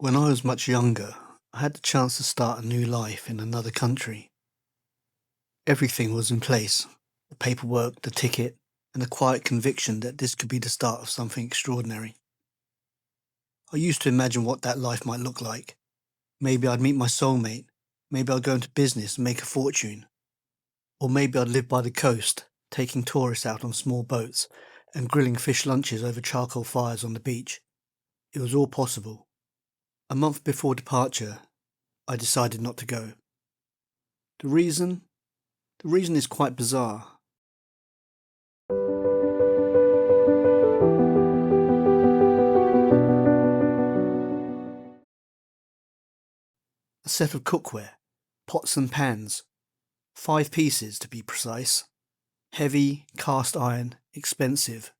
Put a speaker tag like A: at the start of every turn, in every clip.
A: When I was much younger, I had the chance to start a new life in another country. Everything was in place: the paperwork, the ticket, and the quiet conviction that this could be the start of something extraordinary. I used to imagine what that life might look like. Maybe I'd meet my soulmate, maybe I'd go into business and make a fortune, or maybe I'd live by the coast, taking tourists out on small boats and grilling fish lunches over charcoal fires on the beach. It was all possible. A month before departure, I decided not to go. The reason? The reason is quite bizarre. A set of cookware, pots and pans, 5 pieces to be precise. Heavy, cast iron, expensive.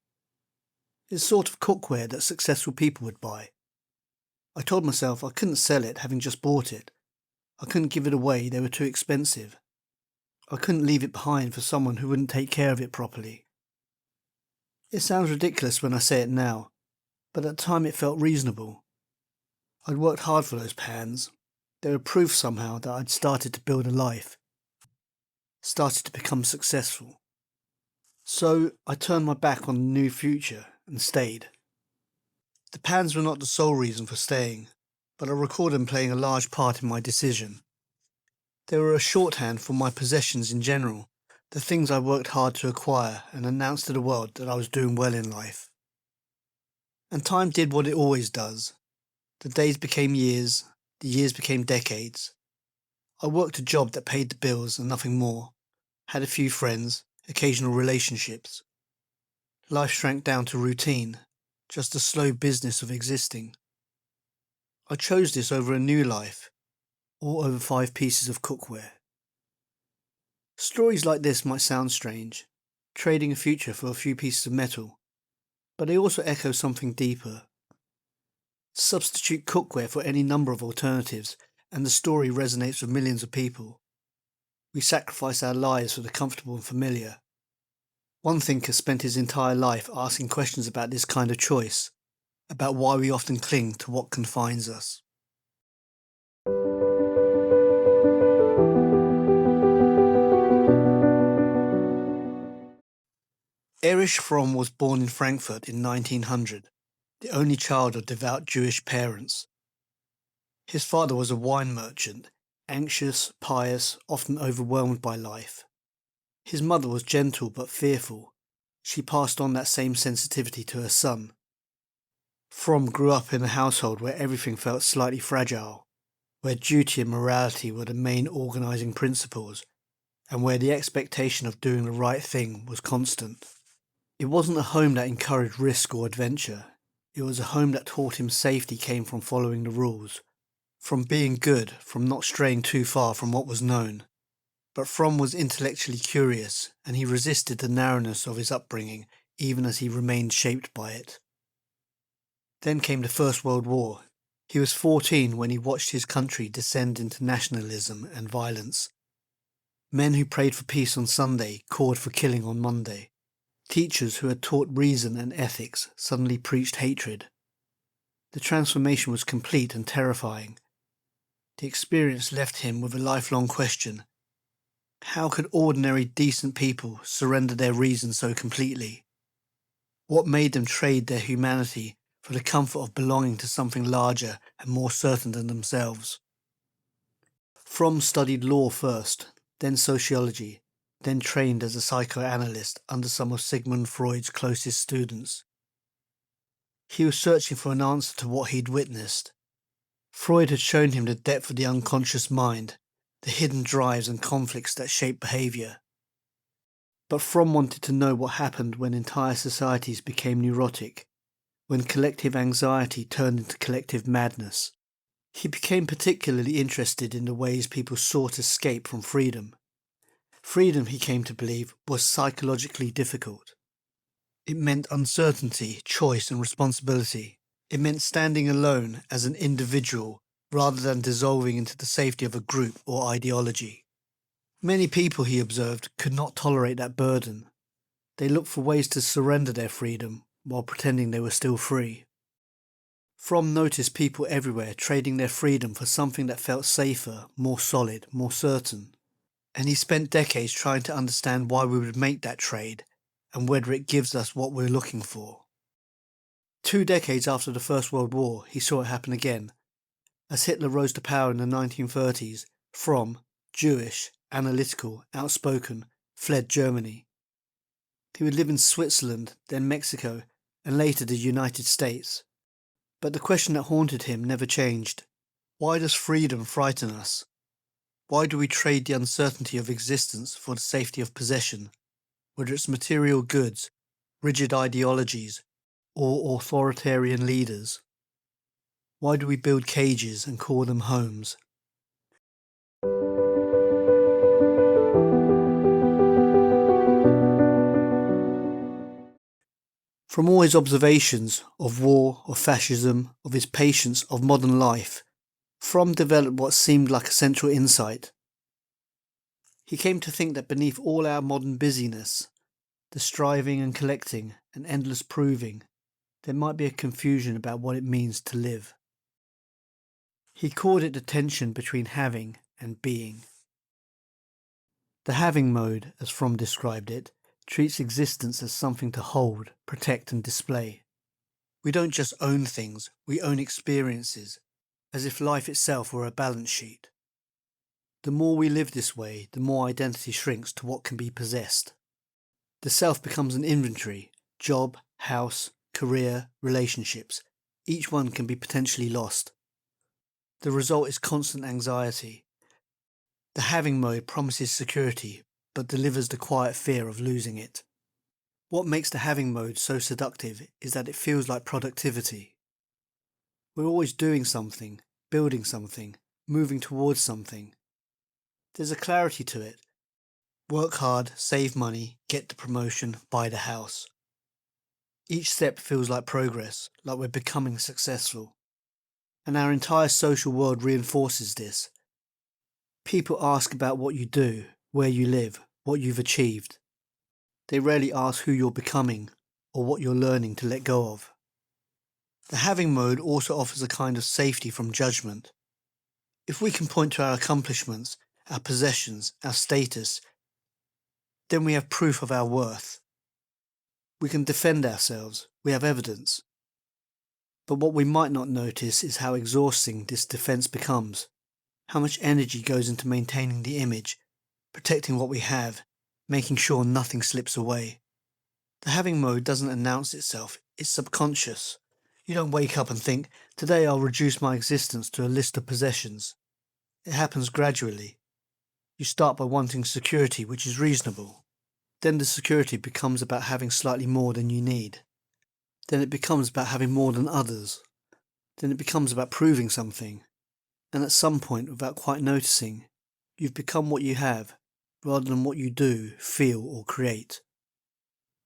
A: It's the sort of cookware that successful people would buy. I told myself I couldn't sell it having just bought it. I couldn't give it away, they were too expensive. I couldn't leave it behind for someone who wouldn't take care of it properly. It sounds ridiculous when I say it now, but at the time it felt reasonable. I'd worked hard for those pans. They were proof somehow that I'd started to build a life, started to become successful. So I turned my back on the new future and stayed. The pans were not the sole reason for staying, but I recall them playing a large part in my decision. They were a shorthand for my possessions in general, the things I worked hard to acquire and announce to the world that I was doing well in life. And time did what it always does. The days became years, the years became decades. I worked a job that paid the bills and nothing more, had a few friends, occasional relationships. Life shrank down to routine, just the slow business of existing. I chose this over a new life, or over 5 pieces of cookware. Stories like this might sound strange, trading a future for a few pieces of metal, but they also echo something deeper. Substitute cookware for any number of alternatives, and the story resonates with millions of people. We sacrifice our lives for the comfortable and familiar. One thinker spent his entire life asking questions about this kind of choice, about why we often cling to what confines us. Erich Fromm was born in Frankfurt in 1900, the only child of devout Jewish parents. His father was a wine merchant, anxious, pious, often overwhelmed by life. His mother was gentle but fearful. She passed on that same sensitivity to her son. Fromm grew up in a household where everything felt slightly fragile, where duty and morality were the main organising principles, and where the expectation of doing the right thing was constant. It wasn't a home that encouraged risk or adventure. It was a home that taught him safety came from following the rules, from being good, from not straying too far from what was known. But Fromm was intellectually curious, and he resisted the narrowness of his upbringing, even as he remained shaped by it. Then came the First World War. He was 14 when he watched his country descend into nationalism and violence. Men who prayed for peace on Sunday called for killing on Monday. Teachers who had taught reason and ethics suddenly preached hatred. The transformation was complete and terrifying. The experience left him with a lifelong question. How could ordinary, decent people surrender their reason so completely? What made them trade their humanity for the comfort of belonging to something larger and more certain than themselves? Fromm studied law first, then sociology, then trained as a psychoanalyst under some of Sigmund Freud's closest students. He was searching for an answer to what he'd witnessed. Freud had shown him the depth of the unconscious mind, the hidden drives and conflicts that shape behaviour. But Fromm wanted to know what happened when entire societies became neurotic, when collective anxiety turned into collective madness. He became particularly interested in the ways people sought escape from freedom. Freedom, he came to believe, was psychologically difficult. It meant uncertainty, choice and responsibility. It meant standing alone as an individual rather than dissolving into the safety of a group or ideology. Many people, he observed, could not tolerate that burden. They looked for ways to surrender their freedom while pretending they were still free. Fromm noticed people everywhere trading their freedom for something that felt safer, more solid, more certain. And he spent decades trying to understand why we would make that trade and whether it gives us what we're looking for. 2 decades after the First World War, he saw it happen again. As Hitler rose to power in the 1930s, Fromm, Jewish, analytical, outspoken, fled Germany. He would live in Switzerland, then Mexico, and later the United States. But the question that haunted him never changed. Why does freedom frighten us? Why do we trade the uncertainty of existence for the safety of possession, whether it's material goods, rigid ideologies, or authoritarian leaders? Why do we build cages and call them homes? From all his observations of war, of fascism, of his patience, of modern life, Fromm developed what seemed like a central insight. He came to think that beneath all our modern busyness, the striving and collecting and endless proving, there might be a confusion about what it means to live. He called it the tension between having and being. The having mode, as Fromm described it, treats existence as something to hold, protect and display. We don't just own things, we own experiences, as if life itself were a balance sheet. The more we live this way, the more identity shrinks to what can be possessed. The self becomes an inventory, job, house, career, relationships. Each one can be potentially lost. The result is constant anxiety. The having mode promises security, but delivers the quiet fear of losing it. What makes the having mode so seductive is that it feels like productivity. We're always doing something, building something, moving towards something. There's a clarity to it. Work hard, save money, get the promotion, buy the house. Each step feels like progress, like we're becoming successful. And our entire social world reinforces this. People ask about what you do, where you live, what you've achieved. They rarely ask who you're becoming or what you're learning to let go of. The having mode also offers a kind of safety from judgment. If we can point to our accomplishments, our possessions, our status, then we have proof of our worth. We can defend ourselves, we have evidence. But what we might not notice is how exhausting this defense becomes, how much energy goes into maintaining the image, protecting what we have, making sure nothing slips away. The having mode doesn't announce itself, it's subconscious. You don't wake up and think, today I'll reduce my existence to a list of possessions. It happens gradually. You start by wanting security, which is reasonable. Then the security becomes about having slightly more than you need. Then it becomes about having more than others. Then it becomes about proving something. And at some point, without quite noticing, you've become what you have, rather than what you do, feel, or create.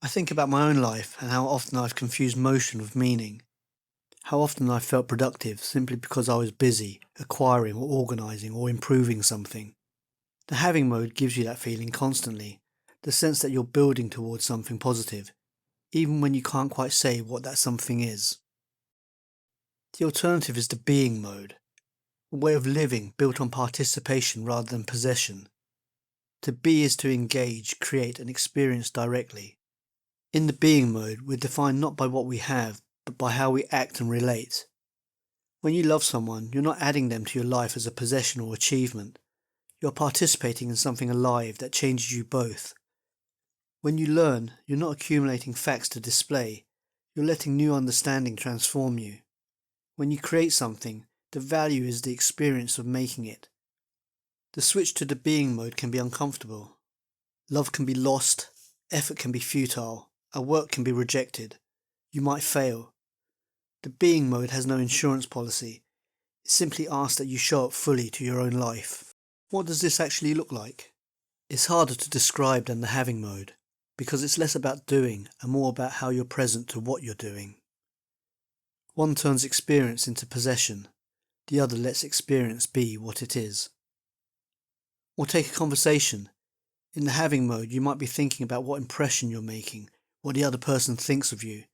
A: I think about my own life and how often I've confused motion with meaning. How often I've felt productive simply because I was busy, acquiring or organising or improving something. The having mode gives you that feeling constantly, the sense that you're building towards something positive, even when you can't quite say what that something is. The alternative is the being mode, a way of living built on participation rather than possession. To be is to engage, create and experience directly. In the being mode, we're defined not by what we have, but by how we act and relate. When you love someone, you're not adding them to your life as a possession or achievement. You're participating in something alive that changes you both. When you learn, you're not accumulating facts to display. You're letting new understanding transform you. When you create something, the value is the experience of making it. The switch to the being mode can be uncomfortable. Love can be lost, effort can be futile, our work can be rejected. You might fail. The being mode has no insurance policy. It simply asks that you show up fully to your own life. What does this actually look like? It's harder to describe than the having mode, because it's less about doing and more about how you're present to what you're doing. One turns experience into possession, the other lets experience be what it is. Or take a conversation. In the having mode, you might be thinking about what impression you're making, what the other person thinks of you,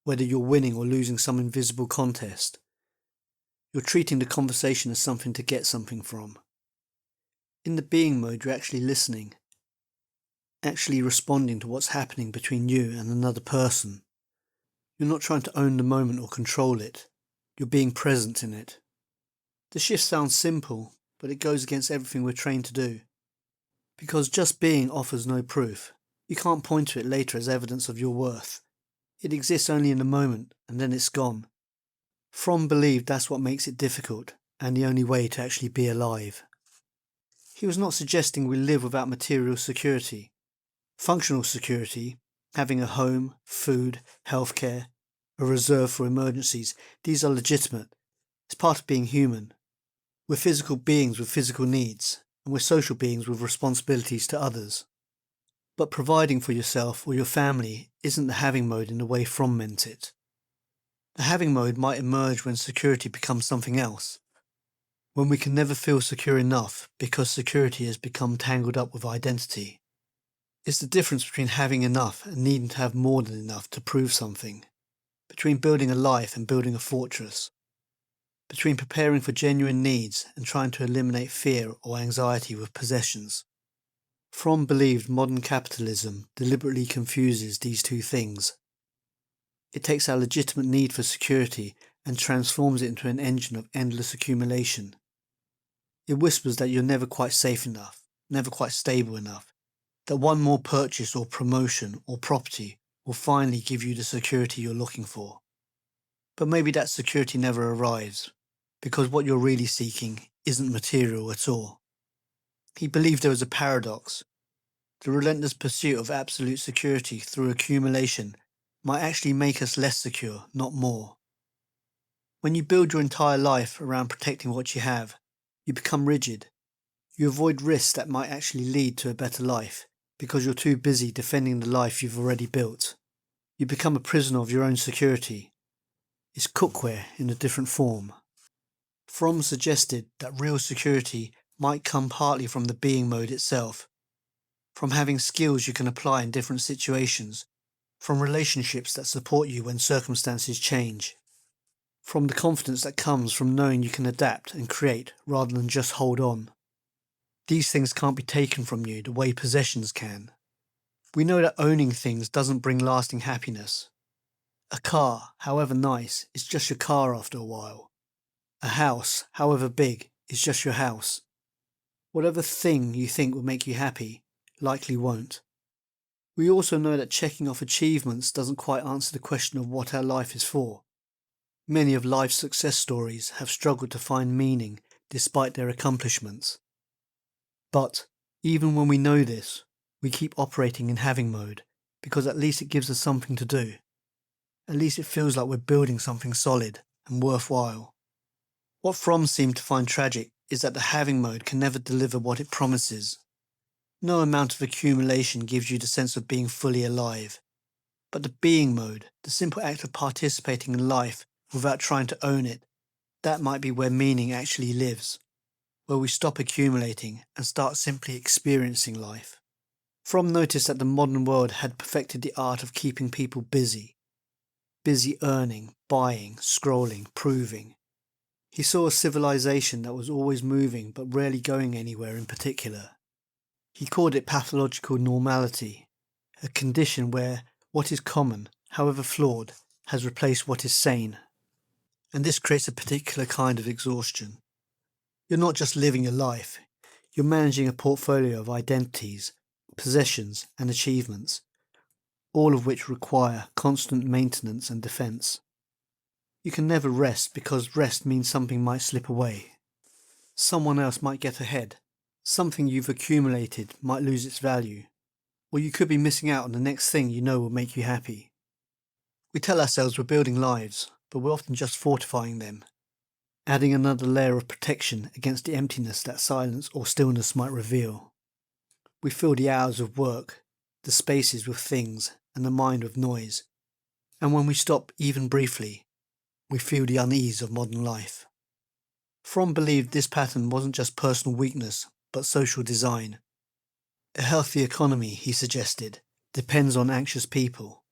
A: whether you're winning or losing some invisible contest. You're treating the conversation as something to get something from. In the being mode, you're actually listening, actually responding to what's happening between you and another person. You're not trying to own the moment or control it. You're being present in it. The shift sounds simple, but it goes against everything we're trained to do. Because just being offers no proof. You can't point to it later as evidence of your worth. It exists only in the moment, and then it's gone. Fromm believed that's what makes it difficult, and the only way to actually be alive. He was not suggesting we live without material security. Functional security, having a home, food, healthcare, a reserve for emergencies, these are legitimate. It's part of being human. We're physical beings with physical needs, and we're social beings with responsibilities to others. But providing for yourself or your family isn't the having mode in the way Fromm meant it. The having mode might emerge when security becomes something else, when we can never feel secure enough because security has become tangled up with identity. It's the difference between having enough and needing to have more than enough to prove something, between building a life and building a fortress, between preparing for genuine needs and trying to eliminate fear or anxiety with possessions. Fromm believed modern capitalism deliberately confuses these two things. It takes our legitimate need for security and transforms it into an engine of endless accumulation. It whispers that you're never quite safe enough, never quite stable enough, that one more purchase or promotion or property will finally give you the security you're looking for. But maybe that security never arrives, because what you're really seeking isn't material at all. He believed there was a paradox. The relentless pursuit of absolute security through accumulation might actually make us less secure, not more. When you build your entire life around protecting what you have, you become rigid. You avoid risks that might actually lead to a better life, because you're too busy defending the life you've already built. You become a prisoner of your own security. It's cookware in a different form. Fromm suggested that real security might come partly from the being mode itself, from having skills you can apply in different situations, from relationships that support you when circumstances change, from the confidence that comes from knowing you can adapt and create rather than just hold on. These things can't be taken from you the way possessions can. We know that owning things doesn't bring lasting happiness. A car, however nice, is just your car after a while. A house, however big, is just your house. Whatever thing you think will make you happy, likely won't. We also know that checking off achievements doesn't quite answer the question of what our life is for. Many of life's success stories have struggled to find meaning despite their accomplishments. But even when we know this, we keep operating in having mode because at least it gives us something to do. At least it feels like we're building something solid and worthwhile. What Fromm seemed to find tragic is that the having mode can never deliver what it promises. No amount of accumulation gives you the sense of being fully alive. But the being mode, the simple act of participating in life without trying to own it, that might be where meaning actually lives, where we stop accumulating and start simply experiencing life. Fromm noticed that the modern world had perfected the art of keeping people busy earning, buying, scrolling, proving. He saw a civilization that was always moving but rarely going anywhere in particular. He called it pathological normality, a condition where what is common, however flawed, has replaced what is sane. And this creates a particular kind of exhaustion. You're not just living your life, you're managing a portfolio of identities, possessions and achievements, all of which require constant maintenance and defense. You can never rest because rest means something might slip away. Someone else might get ahead. Something you've accumulated might lose its value. Or you could be missing out on the next thing you know will make you happy. We tell ourselves we're building lives, but we're often just fortifying them, adding another layer of protection against the emptiness that silence or stillness might reveal. We fill the hours of work, the spaces with things, and the mind with noise. And when we stop even briefly, we feel the unease of modern life. Fromm believed this pattern wasn't just personal weakness, but social design. A healthy economy, he suggested, depends on anxious people.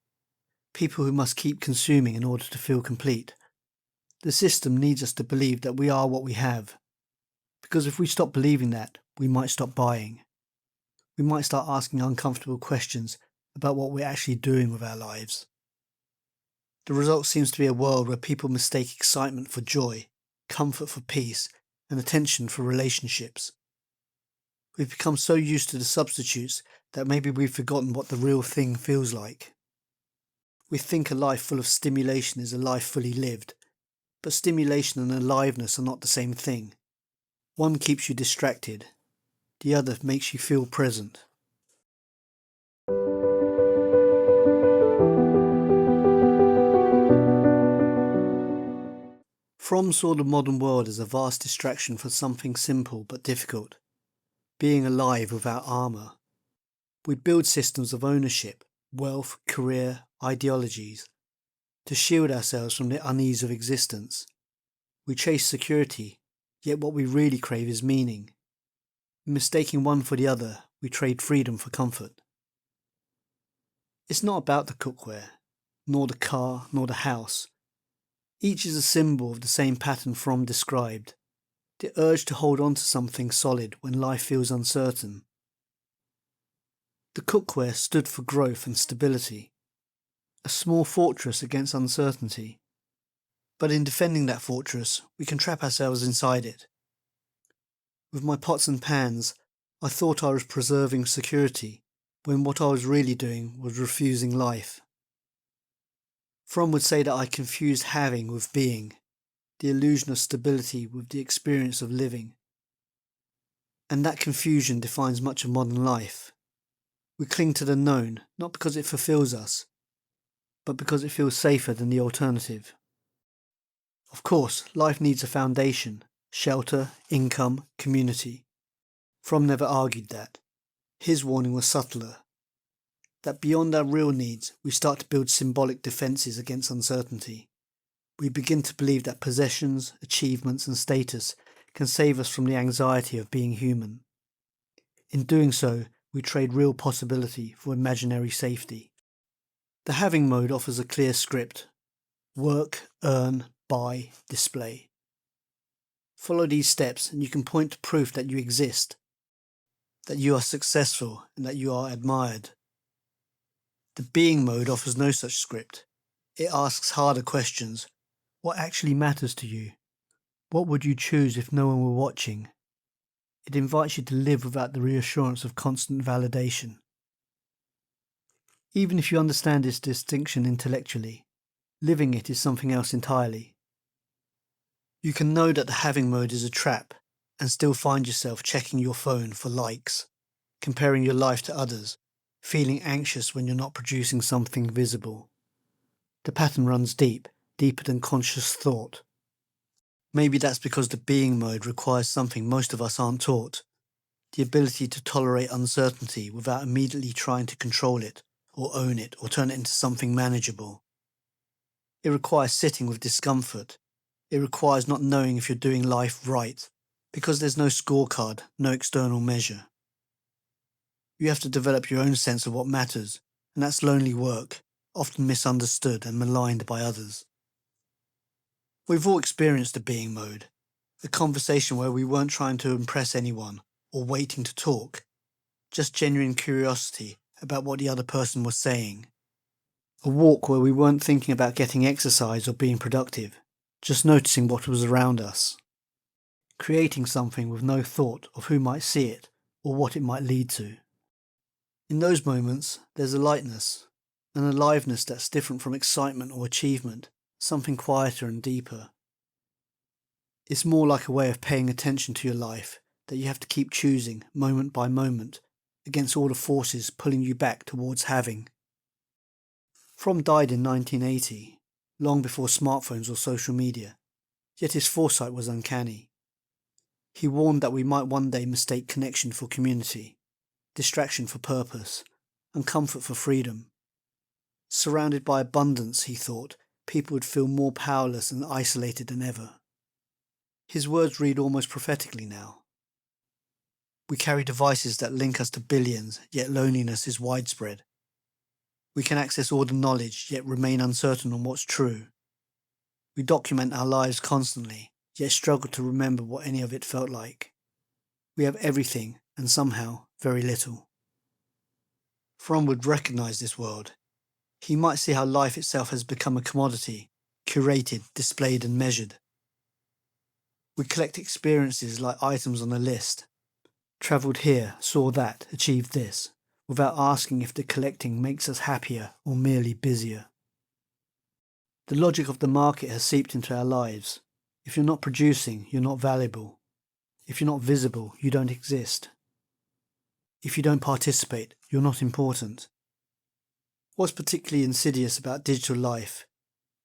A: People who must keep consuming in order to feel complete. The system needs us to believe that we are what we have, because if we stop believing that, we might stop buying. We might start asking uncomfortable questions about what we're actually doing with our lives. The result seems to be a world where people mistake excitement for joy, comfort for peace, and attention for relationships. We've become so used to the substitutes that maybe we've forgotten what the real thing feels like. We think a life full of stimulation is a life fully lived, but stimulation and aliveness are not the same thing. One keeps you distracted, the other makes you feel present. Fromm saw the modern world as a vast distraction for something simple but difficult, being alive without armour. We build systems of ownership, wealth, career, ideologies, to shield ourselves from the unease of existence. We chase security, yet what we really crave is meaning. In mistaking one for the other, we trade freedom for comfort. It's not about the cookware, nor the car, nor the house. Each is a symbol of the same pattern Fromm described, the urge to hold on to something solid when life feels uncertain. The cookware stood for growth and stability, a small fortress against uncertainty. But in defending that fortress, we can trap ourselves inside it. With my pots and pans, I thought I was preserving security, when what I was really doing was refusing life. Fromm would say that I confused having with being, the illusion of stability with the experience of living. And that confusion defines much of modern life. We cling to the known, not because it fulfills us, but because it feels safer than the alternative. Of course, life needs a foundation, shelter, income, community. Fromm never argued that. His warning was subtler, that beyond our real needs, we start to build symbolic defences against uncertainty. We begin to believe that possessions, achievements and status can save us from the anxiety of being human. In doing so, we trade real possibility for imaginary safety. The having mode offers a clear script: work, earn, buy, display. Follow these steps and you can point to proof that you exist, that you are successful and that you are admired. The being mode offers no such script. It asks harder questions. What actually matters to you? What would you choose if no one were watching? It invites you to live without the reassurance of constant validation. Even if you understand this distinction intellectually, living it is something else entirely. You can know that the having mode is a trap and still find yourself checking your phone for likes, comparing your life to others, feeling anxious when you're not producing something visible. The pattern runs deep, deeper than conscious thought. Maybe that's because the being mode requires something most of us aren't taught: the ability to tolerate uncertainty without immediately trying to control it, or own it, or turn it into something manageable. It requires sitting with discomfort. It requires not knowing if you're doing life right, because there's no scorecard, no external measure. You have to develop your own sense of what matters, and that's lonely work, often misunderstood and maligned by others. We've all experienced the being mode, a conversation where we weren't trying to impress anyone or waiting to talk, just genuine curiosity about what the other person was saying. A walk where we weren't thinking about getting exercise or being productive, just noticing what was around us. Creating something with no thought of who might see it or what it might lead to. In those moments, there's a lightness, an aliveness that's different from excitement or achievement, something quieter and deeper. It's more like a way of paying attention to your life that you have to keep choosing, moment by moment, against all the forces pulling you back towards having. Fromm died in 1980, long before smartphones or social media, yet his foresight was uncanny. He warned that we might one day mistake connection for community, distraction for purpose, and comfort for freedom. Surrounded by abundance, he thought, people would feel more powerless and isolated than ever. His words read almost prophetically now. We carry devices that link us to billions, yet loneliness is widespread. We can access all the knowledge, yet remain uncertain on what's true. We document our lives constantly, yet struggle to remember what any of it felt like. We have everything, and somehow very little. Fromm would recognise this world. He might see how life itself has become a commodity, curated, displayed and measured. We collect experiences like items on a list. Travelled here, saw that, achieved this, without asking if the collecting makes us happier or merely busier. The logic of the market has seeped into our lives. If you're not producing, you're not valuable. If you're not visible, you don't exist. If you don't participate, you're not important. What's particularly insidious about digital life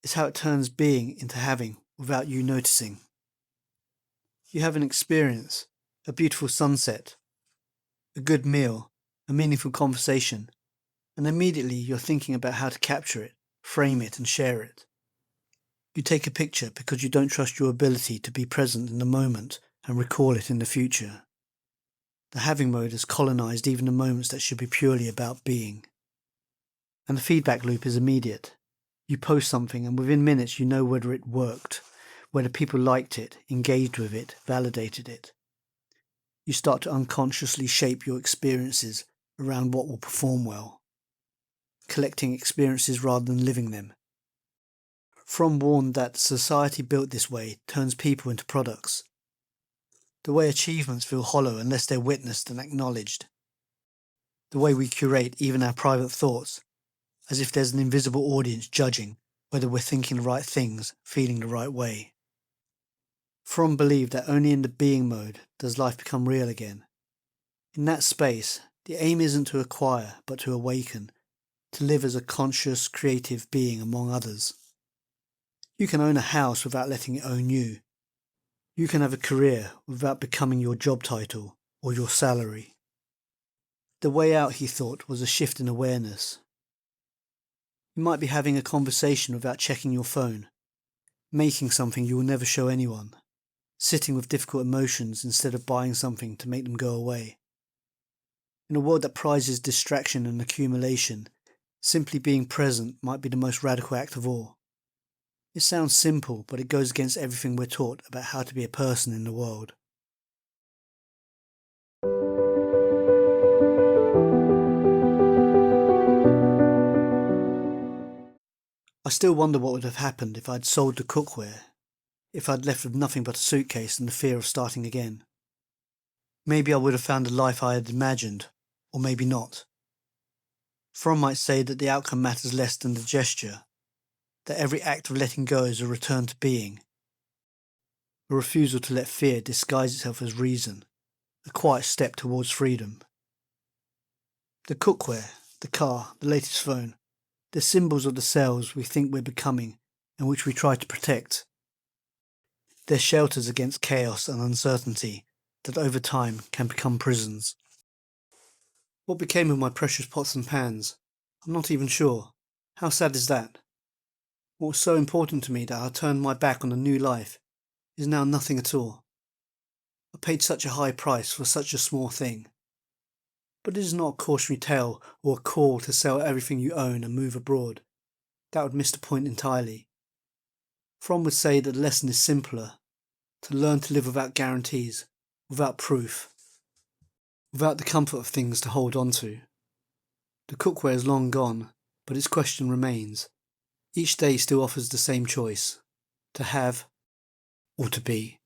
A: is how it turns being into having without you noticing. You have an experience, a beautiful sunset, a good meal, a meaningful conversation, and immediately you're thinking about how to capture it, frame it and share it. You take a picture because you don't trust your ability to be present in the moment and recall it in the future. The having mode has colonized even the moments that should be purely about being. And the feedback loop is immediate. You post something and within minutes you know whether it worked, whether people liked it, engaged with it, validated it. You start to unconsciously shape your experiences around what will perform well, collecting experiences rather than living them. Fromm warned that society built this way turns people into products. The way achievements feel hollow unless they're witnessed and acknowledged. The way we curate even our private thoughts, as if there's an invisible audience judging whether we're thinking the right things, feeling the right way. Fromm believed that only in the being mode does life become real again. In that space, the aim isn't to acquire, but to awaken, to live as a conscious, creative being among others. You can own a house without letting it own you. You can have a career without becoming your job title or your salary. The way out, he thought, was a shift in awareness. You might be having a conversation without checking your phone, making something you will never show anyone, sitting with difficult emotions instead of buying something to make them go away. In a world that prizes distraction and accumulation, simply being present might be the most radical act of all. It sounds simple, but it goes against everything we're taught about how to be a person in the world. I still wonder what would have happened if I'd sold the cookware, if I'd left with nothing but a suitcase and the fear of starting again. Maybe I would have found the life I had imagined, or maybe not. Fromm might say that the outcome matters less than the gesture, that every act of letting go is a return to being, a refusal to let fear disguise itself as reason, a quiet step towards freedom. The cookware, the car, the latest phone, they're symbols of the selves we think we're becoming and which we try to protect. They're shelters against chaos and uncertainty that over time can become prisons. What became of my precious pots and pans? I'm not even sure. How sad is that? What was so important to me that I turned my back on a new life is now nothing at all. I paid such a high price for such a small thing. But it is not a cautionary tale or a call to sell everything you own and move abroad. That would miss the point entirely. Fromm would say that the lesson is simpler, to learn to live without guarantees, without proof, without the comfort of things to hold on to. The cookware is long gone, but its question remains. Each day still offers the same choice, to have or to be.